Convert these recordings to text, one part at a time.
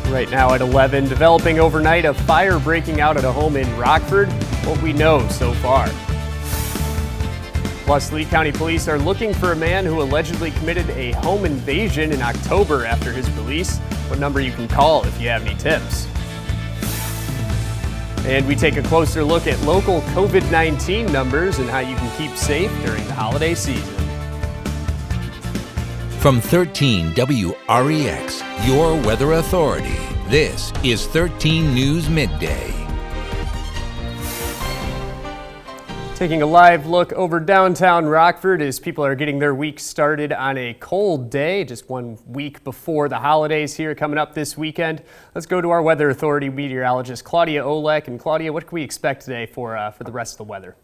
Right now at 11, developing overnight, a fire breaking out at a home in Rockford. What we know so far. Plus, Lee County Police are looking for a man who allegedly committed a home invasion in October after his release. What number you can call if you have any tips. And we take a closer look at local COVID-19 numbers and how you can keep safe during the holiday season. From 13 WREX, your weather authority, this is 13 News Midday. Taking a live look over downtown Rockford as people are getting their week started on a cold day, just 1 week before the holidays here coming up this weekend. Let's go to our weather authority meteorologist, Claudia Olek. And Claudia, what can we expect today for the rest of the weather?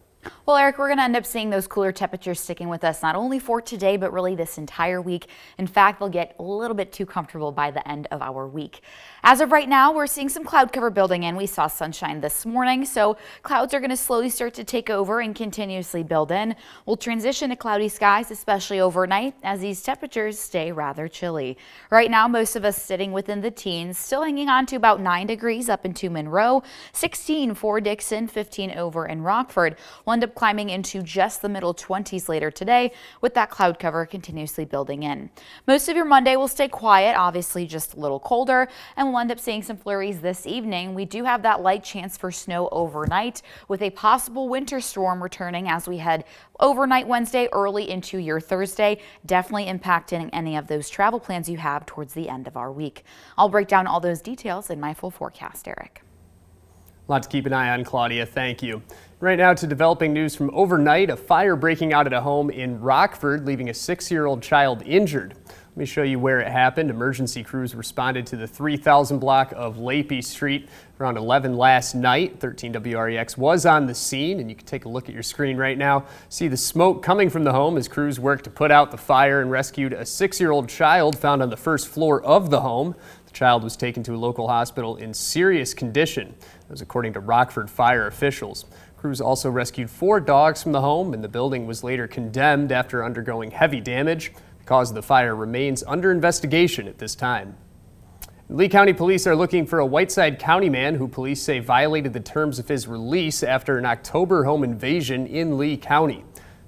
Well, Eric, we're going to end up seeing those cooler temperatures sticking with us not only for today, but really this entire week. In fact, they'll get a little bit too comfortable by the end of our week. As of right now, we're seeing some cloud cover building in. We saw sunshine this morning, so clouds are going to slowly start to take over and continuously build in. We'll transition to cloudy skies, especially overnight, as these temperatures stay rather chilly. Right now, most of us sitting within the teens, still hanging on to about 9 degrees up into Monroe, 16 for Dixon, 15 over in Rockford. We'll end up climbing into just the middle 20s later today with that cloud cover continuously building in. Most of your Monday will stay quiet, obviously just a little colder, and we'll end up seeing some flurries this evening. We do have that light chance for snow overnight with a possible winter storm returning as we head overnight Wednesday early into your Thursday, definitely impacting any of those travel plans you have towards the end of our week. I'll break down all those details in my full forecast, Eric. A lot to keep an eye on, Claudia. Thank you. Right now to developing news from overnight, a fire breaking out at a home in Rockford, leaving a 6-year-old child injured. Let me show you where it happened. Emergency crews responded to the 3000 block of Lapie Street around 11 last night. 13 WREX was on the scene, and you can take a look at your screen right now. See the smoke coming from the home as crews worked to put out the fire and rescued a 6-year-old child found on the first floor of the home. The child was taken to a local hospital in serious condition. That was according to Rockford fire officials. Crews also rescued 4 dogs from the home, and the building was later condemned after undergoing heavy damage. The cause of the fire remains under investigation at this time. Lee County Police are looking for a Whiteside County man who police say violated the terms of his release after an October home invasion in Lee County.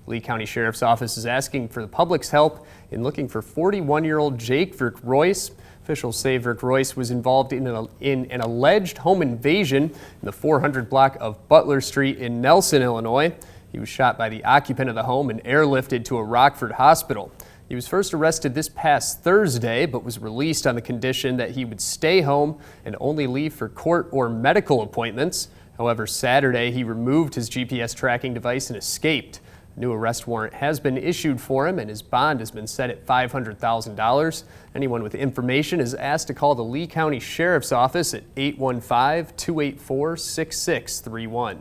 Lee County Sheriff's Office is asking for the public's help in looking for 41-year-old Jake Verk-Royce. Officials say Verk-Royce was involved in an alleged home invasion in the 400 block of Butler Street in Nelson, Illinois. He was shot by the occupant of the home and airlifted to a Rockford hospital. He was first arrested this past Thursday, but was released on the condition that he would stay home and only leave for court or medical appointments. However, Saturday he removed his GPS tracking device and escaped. A new arrest warrant has been issued for him and his bond has been set at $500,000. Anyone with information is asked to call the Lee County Sheriff's Office at 815-284-6631.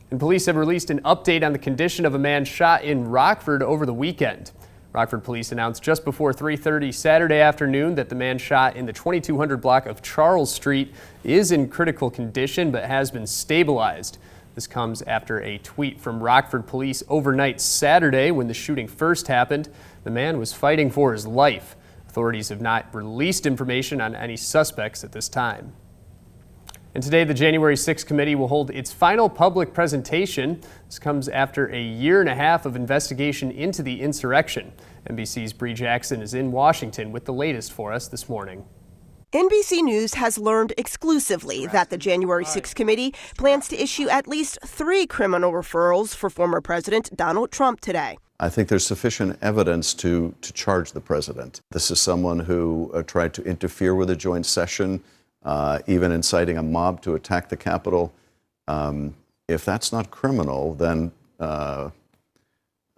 And police have released an update on the condition of a man shot in Rockford over the weekend. Rockford police announced just before 3:30 Saturday afternoon that the man shot in the 2200 block of Charles Street is in critical condition but has been stabilized. This comes after a tweet from Rockford police overnight Saturday when the shooting first happened. The man was fighting for his life. Authorities have not released information on any suspects at this time. And today, the January 6th committee will hold its final public presentation. This comes after a year and a half of investigation into the insurrection. NBC's Bree Jackson is in Washington with the latest for us this morning. NBC News has learned exclusively that the January 6th committee plans to issue at least 3 criminal referrals for former President Donald Trump today. I think there's sufficient evidence to charge the president. This is someone who tried to interfere with a joint session, even inciting a mob to attack the Capitol. If that's not criminal, then I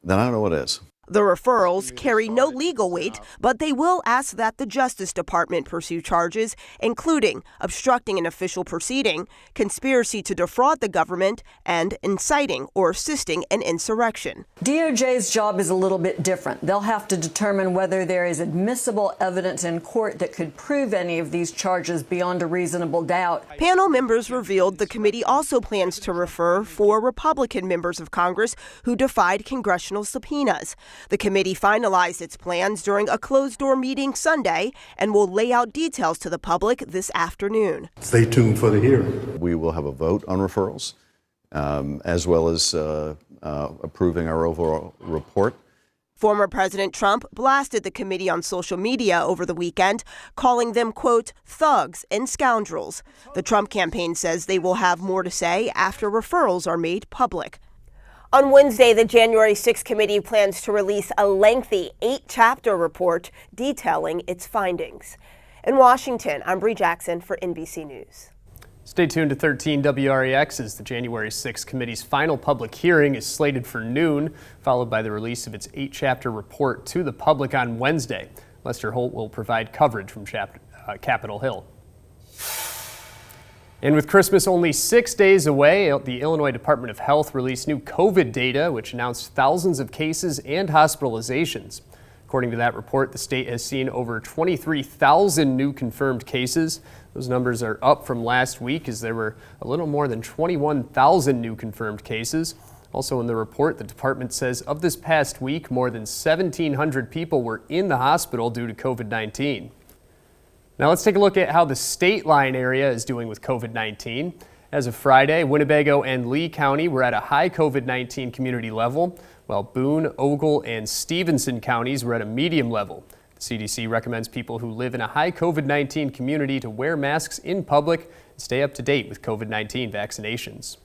don't know what is. The referrals carry no legal weight, but they will ask that the Justice Department pursue charges, including obstructing an official proceeding, conspiracy to defraud the government, and inciting or assisting an insurrection. DOJ's job is a little bit different. They'll have to determine whether there is admissible evidence in court that could prove any of these charges beyond a reasonable doubt. Panel members revealed the committee also plans to refer 4 Republican members of Congress who defied congressional subpoenas. The committee finalized its plans during a closed-door meeting Sunday and will lay out details to the public this afternoon. Stay tuned for the hearing. We will have a vote on referrals, as well as approving our overall report. Former President Trump blasted the committee on social media over the weekend, calling them, quote, thugs and scoundrels. The Trump campaign says they will have more to say after referrals are made public. On Wednesday, the January 6th committee plans to release a lengthy 8-chapter report detailing its findings. In Washington, I'm Bree Jackson for NBC News. Stay tuned to 13 WREX as the January 6th committee's final public hearing is slated for noon, followed by the release of its 8-chapter report to the public on Wednesday. Lester Holt will provide coverage from Capitol Hill. And with Christmas only 6 days away, the Illinois Department of Health released new COVID data, which announced thousands of cases and hospitalizations. According to that report, the state has seen over 23,000 new confirmed cases. Those numbers are up from last week as there were a little more than 21,000 new confirmed cases. Also in the report, the department says of this past week, more than 1,700 people were in the hospital due to COVID-19. Now let's take a look at how the state line area is doing with COVID-19. As of Friday, Winnebago and Lee County were at a high COVID-19 community level, while Boone, Ogle, and Stevenson counties were at a medium level. The CDC recommends people who live in a high COVID-19 community to wear masks in public and stay up to date with COVID-19 vaccinations.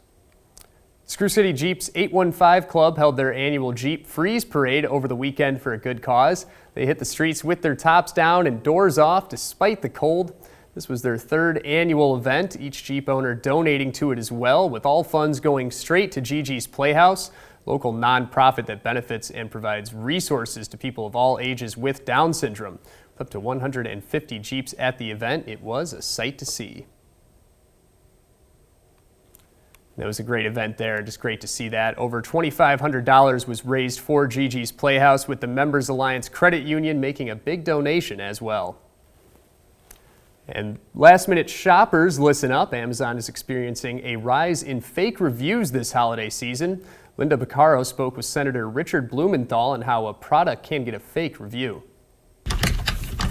Screw City Jeep's 815 Club held their annual Jeep Freeze Parade over the weekend for a good cause. They hit the streets with their tops down and doors off despite the cold. This was their third annual event, each Jeep owner donating to it as well, with all funds going straight to Gigi's Playhouse, local nonprofit that benefits and provides resources to people of all ages with Down syndrome. With up to 150 Jeeps at the event, it was a sight to see. That was a great event there, just great to see that. Over $2,500 was raised for Gigi's Playhouse, with the Members Alliance Credit Union making a big donation as well. And last-minute shoppers, listen up. Amazon is experiencing a rise in fake reviews this holiday season. Linda Baccaro spoke with Senator Richard Blumenthal on how a product can get a fake review.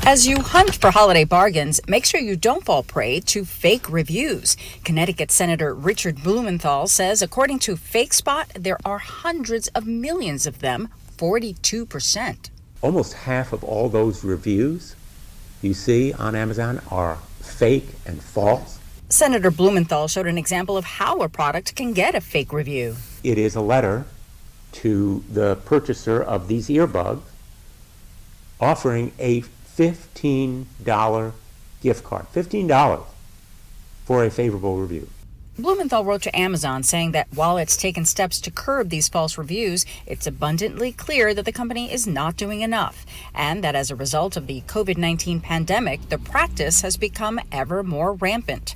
As you hunt for holiday bargains, make sure you don't fall prey to fake reviews. Connecticut Senator Richard Blumenthal says, according to FakeSpot, there are hundreds of millions of them, 42%. Almost half of all those reviews you see on Amazon are fake and false. Senator Blumenthal showed an example of how a product can get a fake review. It is a letter to the purchaser of these earbuds offering a $15 gift card, $15 for a favorable review. Blumenthal wrote to Amazon saying that while it's taken steps to curb these false reviews, it's abundantly clear that the company is not doing enough, and that as a result of the COVID-19 pandemic, the practice has become ever more rampant.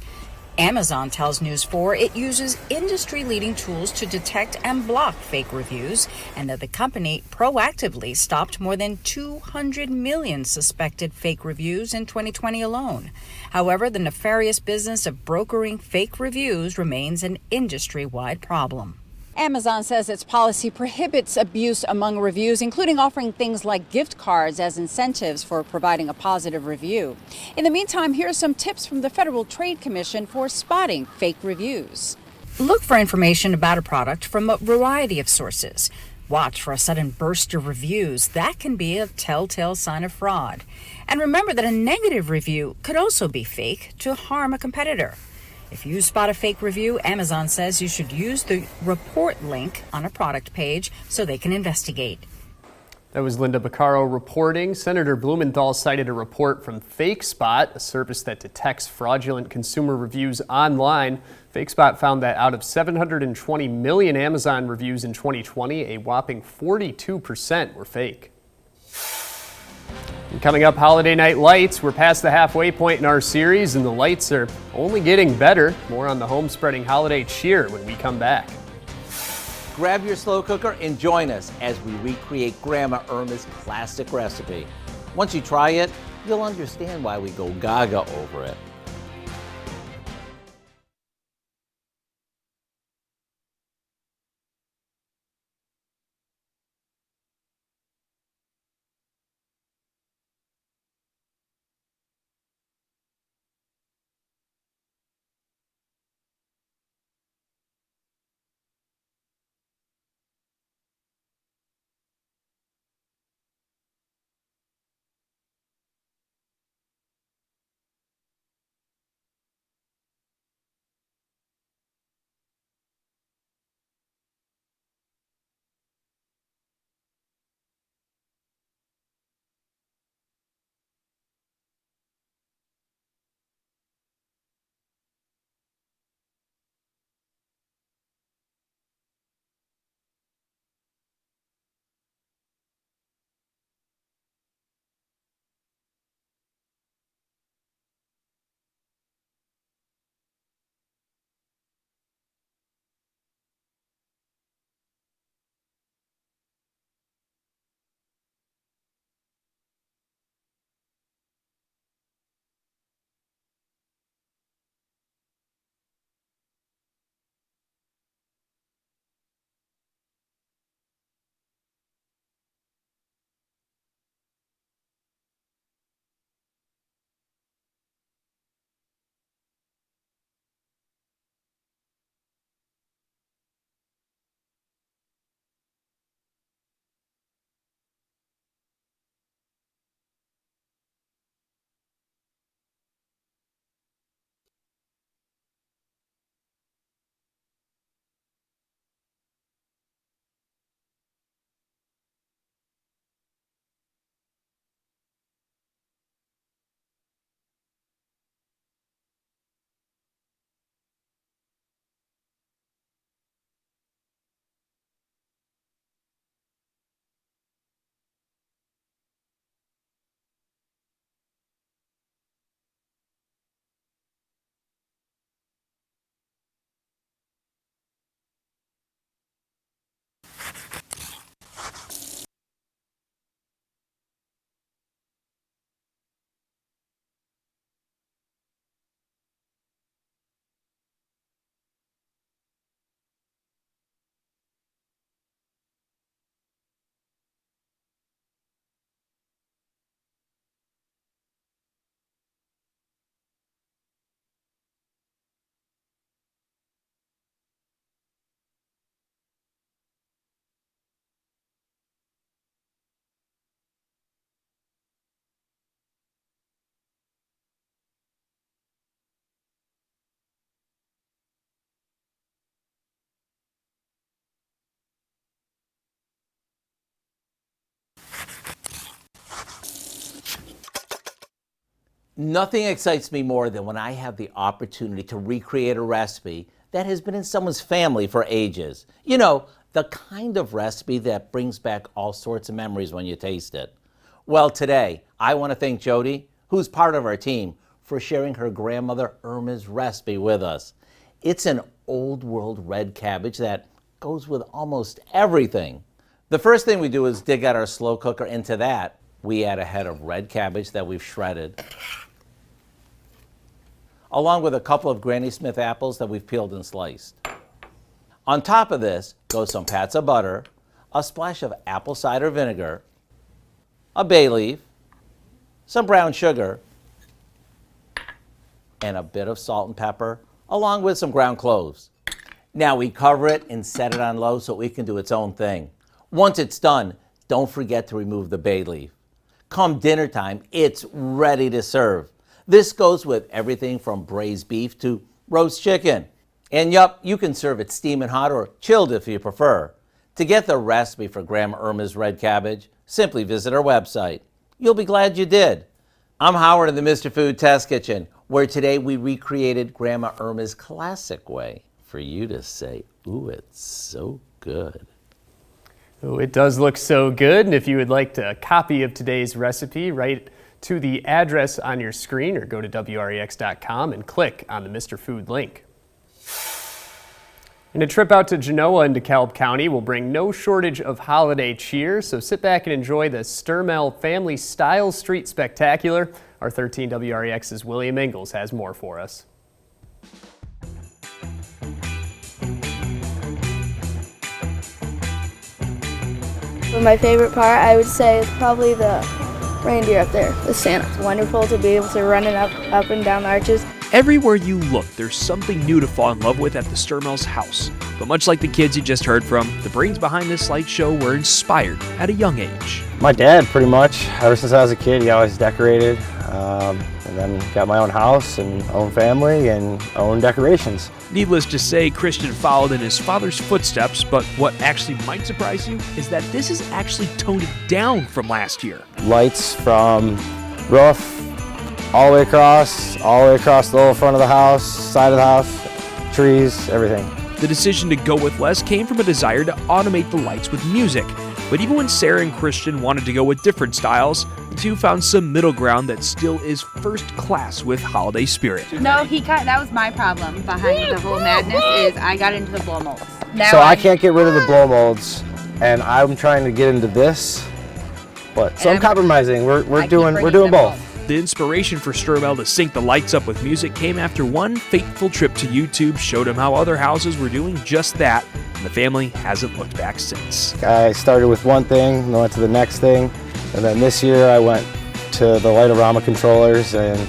Amazon tells News 4 it uses industry-leading tools to detect and block fake reviews, and that the company proactively stopped more than 200 million suspected fake reviews in 2020 alone. However, the nefarious business of brokering fake reviews remains an industry-wide problem. Amazon says its policy prohibits abuse among reviews, including offering things like gift cards as incentives for providing a positive review. In the meantime, here are some tips from the Federal Trade Commission for spotting fake reviews. Look for information about a product from a variety of sources. Watch for a sudden burst of reviews. That can be a telltale sign of fraud. And remember that a negative review could also be fake to harm a competitor. If you spot a fake review, Amazon says you should use the report link on a product page so they can investigate. That was Linda Baccaro reporting. Senator Blumenthal cited a report from FakeSpot, a service that detects fraudulent consumer reviews online. FakeSpot found that out of 720 million Amazon reviews in 2020, a whopping 42% were fake. And coming up, holiday night lights. We're past the halfway point in our series, and the lights are only getting better. More on the home-spreading holiday cheer when we come back. Grab your slow cooker and join us as we recreate Grandma Irma's classic recipe. Once you try it, you'll understand why we go gaga over it. Nothing excites me more than when I have the opportunity to recreate a recipe that has been in someone's family for ages. You know, the kind of recipe that brings back all sorts of memories when you taste it. Well, today, I want to thank Jody, who's part of our team, for sharing her grandmother Irma's recipe with us. It's an old world red cabbage that goes with almost everything. The first thing we do is dig out our slow cooker. Into that, we add a head of red cabbage that we've shredded, along with a couple of Granny Smith apples that we've peeled and sliced. On top of this goes some pats of butter, a splash of apple cider vinegar, a bay leaf, some brown sugar, and a bit of salt and pepper, along with some ground cloves. Now we cover it and set it on low so it can do its own thing. Once it's done, don't forget to remove the bay leaf. Come dinner time, it's ready to serve. This goes with everything from braised beef to roast chicken. And yup, you can serve it steaming hot or chilled if you prefer. To get the recipe for Grandma Irma's red cabbage, simply visit our website. You'll be glad you did. I'm Howard in the Mr. Food Test Kitchen, where today we recreated Grandma Irma's classic way for you to say, ooh, it's so good. Oh, it does look so good, and if you would like a copy of today's recipe, write to the address on your screen or go to WREX.com and click on the Mr. Food link. And a trip out to Genoa in DeKalb County will bring no shortage of holiday cheer, so sit back and enjoy the Sturmel Family Style Street Spectacular. Our 13 WREX's William Ingalls has more for us. But my favorite part, I would say, is probably the reindeer up there, the Santa. It's wonderful to be able to run it up and down the arches. Everywhere you look, there's something new to fall in love with at the Sturmel's house. But much like the kids you just heard from, the brains behind this light show were inspired at a young age. My dad, pretty much. Ever since I was a kid, he always decorated. And then got my own house and own family and own decorations. Needless to say, Christian followed in his father's footsteps, but what actually might surprise you is that this is actually toned down from last year. Lights from roof all the way across the whole front of the house, side of the house, trees, everything. The decision to go with less came from a desire to automate the lights with music. But even when Sarah and Christian wanted to go with different styles, the two found some middle ground that still is first class with holiday spirit. No, that was my problem behind the whole madness is I got into the blow molds. So I can't get rid of the blow molds, and I'm trying to get into this. So I'm compromising. We're doing both. The inspiration for Sturmel to sync the lights up with music came after one fateful trip to YouTube showed him how other houses were doing just that, and the family hasn't looked back since. I started with one thing, and went to the next thing, and then this year I went to the Light-O-Rama controllers and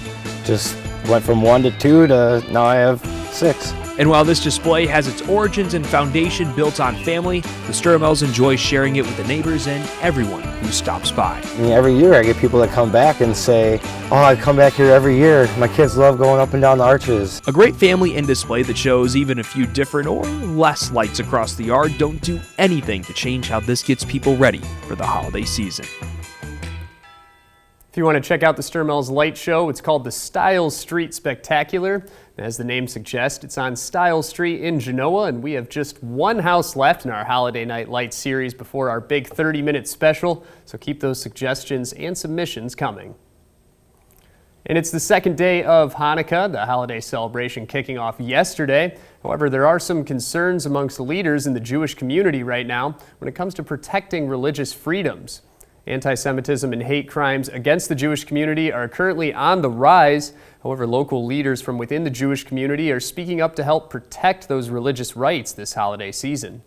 just went from 1 to 2 to now I have 6. And while this display has its origins and foundation built on family, the Sturmels enjoy sharing it with the neighbors and everyone who stops by. I mean, every year I get people that come back and say, oh, I come back here every year. My kids love going up and down the arches. A great family end display that shows even a few different or less lights across the yard don't do anything to change how this gets people ready for the holiday season. If you want to check out the Sturmel's light show, it's called the Style Street Spectacular. As the name suggests, it's on Style Street in Genoa, and we have just one house left in our Holiday Night Lights series before our big 30-minute special, so keep those suggestions and submissions coming. And it's the second day of Hanukkah, the holiday celebration kicking off yesterday. However, there are some concerns amongst leaders in the Jewish community right now when it comes to protecting religious freedoms. Anti-Semitism and hate crimes against the Jewish community are currently on the rise. However, local leaders from within the Jewish community are speaking up to help protect those religious rights this holiday season.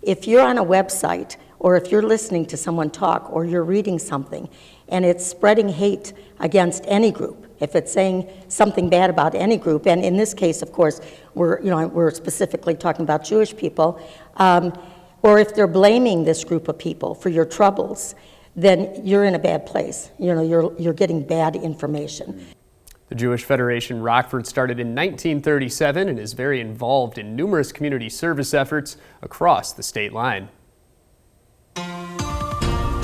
If you're on a website, or if you're listening to someone talk, or you're reading something, and it's spreading hate against any group, if it's saying something bad about any group, and in this case, of course, we're specifically talking about Jewish people, or if they're blaming this group of people for your troubles, then you're in a bad place. You're getting bad information. The Jewish Federation Rockford started in 1937 and is very involved in numerous community service efforts across the state line.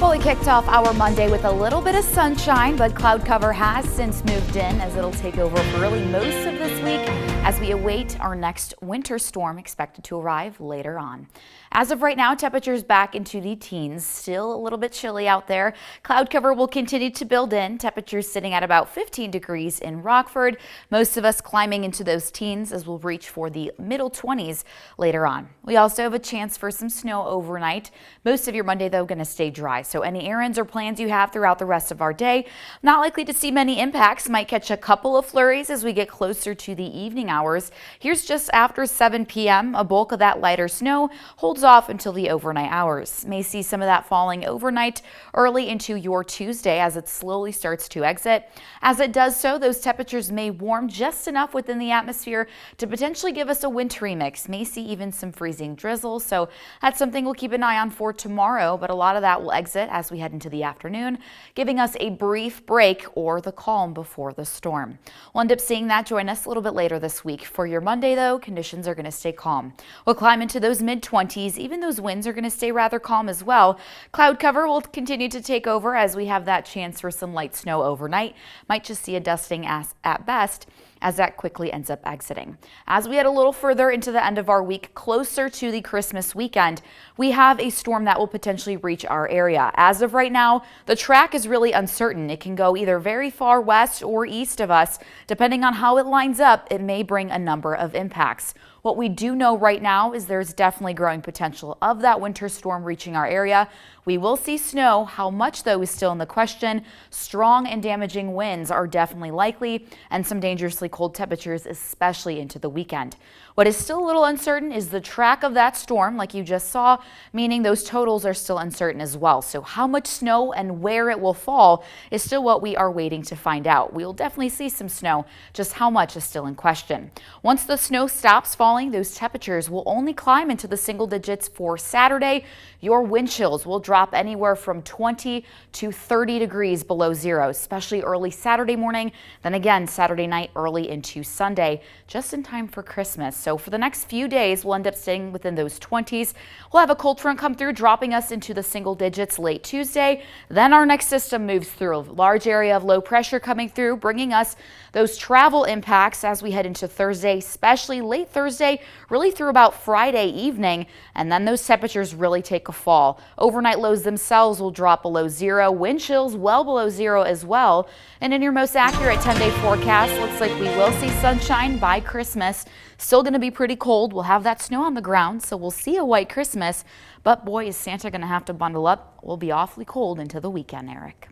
Well, we kicked off our Monday with a little bit of sunshine, but cloud cover has since moved in as it'll take over for really most of this week as we await our next winter storm expected to arrive later on. As of right now, temperatures back into the teens, still a little bit chilly out there. Cloud cover will continue to build in, temperatures sitting at about 15 degrees in Rockford. Most of us climbing into those teens as we'll reach for the middle 20s later on. We also have a chance for some snow overnight. Most of your Monday, though, going to stay dry. So any errands or plans you have throughout the rest of our day, not likely to see many impacts. Might catch a couple of flurries as we get closer to the evening hours. Here's just after 7 p.m. A bulk of that lighter snow holds off until the overnight hours. May see some of that falling overnight early into your Tuesday as it slowly starts to exit. As it does so, those temperatures may warm just enough within the atmosphere to potentially give us a wintry mix. May see even some freezing drizzle, so that's something we'll keep an eye on for tomorrow, but a lot of that will exit as we head into the afternoon, giving us a brief break or the calm before the storm. We'll end up seeing that. Join us a little bit later this week. For your Monday, though, conditions are going to stay calm. We'll climb into those mid-20s. Even those winds are going to stay rather calm as well. Cloud cover will continue to take over as we have that chance for some light snow overnight. Might just see a dusting at best as that quickly ends up exiting. As we head a little further into the end of our week, closer to the Christmas weekend, we have a storm that will potentially reach our area. As of right now, the track is really uncertain. It can go either very far west or east of us. Depending on how it lines up, it may bring a number of impacts. What we do know right now is there's definitely growing potential of that winter storm reaching our area. We will see snow. How much, though, is still in the question. Strong and damaging winds are definitely likely, and some dangerously cold temperatures, especially into the weekend. What is still a little uncertain is the track of that storm, like you just saw, meaning those totals are still uncertain as well. So how much snow and where it will fall is still what we are waiting to find out. We will definitely see some snow, just how much is still in question. Once the snow stops falling, those temperatures will only climb into the single digits for Saturday. Your wind chills will drop anywhere from 20 to 30 degrees below zero, especially early Saturday morning. Then again, Saturday night early into Sunday, just in time for Christmas. So for the next few days, we'll end up staying within those 20s. We'll have a cold front come through, dropping us into the single digits late Tuesday. Then our next system moves through a large area of low pressure coming through, bringing us those travel impacts as we head into Thursday, especially late Thursday, really through about Friday evening. And then those temperatures really take a fall. Overnight lows themselves will drop below zero. Wind chills well below zero as well. And in your most accurate 10-day forecast, looks like we will see sunshine by Christmas. Still going to be pretty cold. We'll have that snow on the ground, so we'll see a white Christmas. But boy, is Santa going to have to bundle up. We'll be awfully cold into the weekend, Eric.